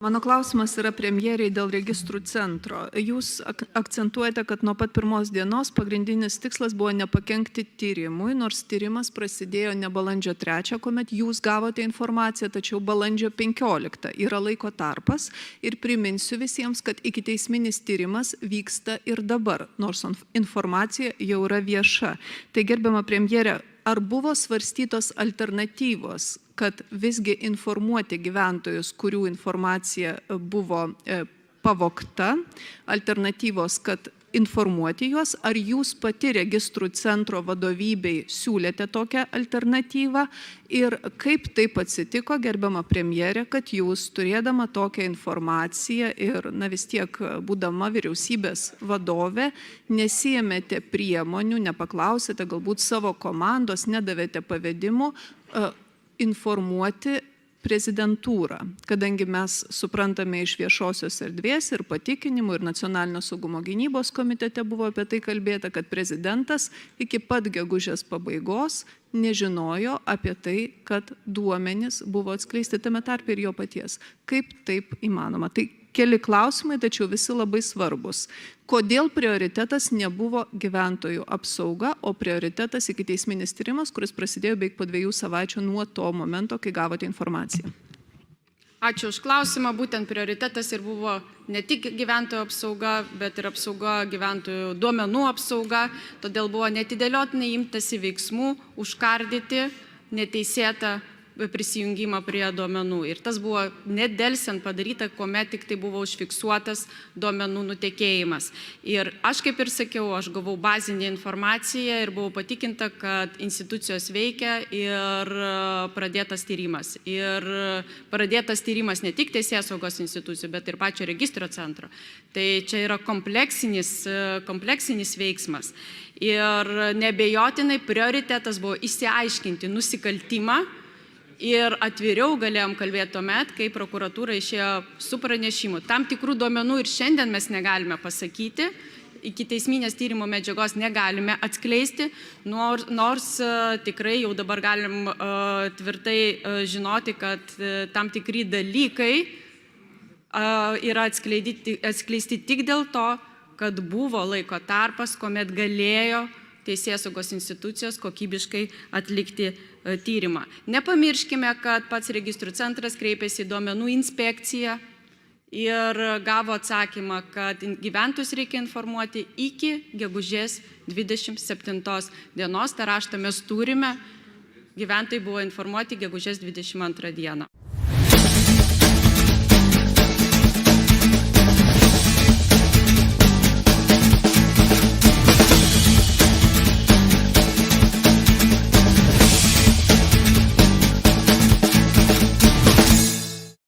Mano klausimas yra premjeriai dėl registrų centro. Jūs akcentuojate, kad nuo pat pirmos dienos pagrindinis tikslas buvo nepakenkti tyrimui, nors tyrimas prasidėjo ne balandžio 3, kuomet jūs gavote informaciją, tačiau balandžio 15 yra laiko tarpas. Ir priminsiu visiems, kad ikiteisminis tyrimas vyksta ir dabar, nors informacija jau yra vieša. Tai gerbiama premjerė, ar buvo svarstytos alternatyvos, kad visgi informuoti gyventojus, kurių informacija buvo pavogta, alternatyvos, kad informuoti juos, ar jūs pati registrų centro vadovybei siūlėte tokią alternatyvą ir kaip taip atsitiko, gerbiama premjerė, kad jūs turėdama tokią informaciją ir vis tiek būdama vyriausybės vadovė, nesiėmėte priemonių, nepaklausėte galbūt savo komandos, nedavėte pavedimų informuoti prezidentūrą, kadangi mes suprantame iš viešosios erdvės ir patikinimų ir Nacionalinio saugumo gynybos komitete buvo apie tai kalbėta, kad prezidentas iki pat gegužės pabaigos nežinojo apie tai, kad duomenys buvo atskleisti tame tarpe ir jo paties. Kaip taip įmanoma? Tai keli klausimai, tačiau visi labai svarbus. Kodėl prioritetas nebuvo gyventojų apsauga, o prioritetas ikiteisminis tyrimas, kuris prasidėjo beveik po 2 savaičių nuo to momento, kai gavote informaciją? Ačiū už klausimą. Būtent prioritetas ir buvo ne tik gyventojų apsauga, bet ir apsauga gyventojų duomenų apsauga. Todėl buvo netidėliotinai imtasi veiksmų užkardyti neteisėtą prisijungimą prie duomenų. Ir tas buvo nedelsiant padaryta, kuomet tik tai buvo užfiksuotas duomenų nutekėjimas. Ir aš, kaip ir sakiau, aš gavau bazinę informaciją ir buvau patikinta, kad institucijos veikia ir pradėtas tyrimas. Ir pradėtas tyrimas ne tik teisėsaugos institucijų, bet ir pačio registro centro. Tai čia yra kompleksinis veiksmas. Ir neabejotinai prioritetas buvo išsiaiškinti nusikaltimą. Ir atviriau galėjom kalbėti tuomet, kai prokuratūra išėjo su pranešimu. Tam tikrų duomenų ir šiandien mes negalime pasakyti, ikiteisminės tyrimo medžiagos negalime atskleisti, nors tikrai jau dabar galim tvirtai žinoti, kad tam tikri dalykai yra atskleisti tik dėl to, kad buvo laiko tarpas, kuomet galėjo teisėsaugos institucijos kokybiškai atlikti tyrimą. Nepamirškime, kad pats registrų centras kreipėsi į duomenų inspekciją ir gavo atsakymą, kad gyventojus reikia informuoti iki gegužės 27 dienos. Ta raštą mes turime, gyventojai buvo informuoti gegužės 22 dieną.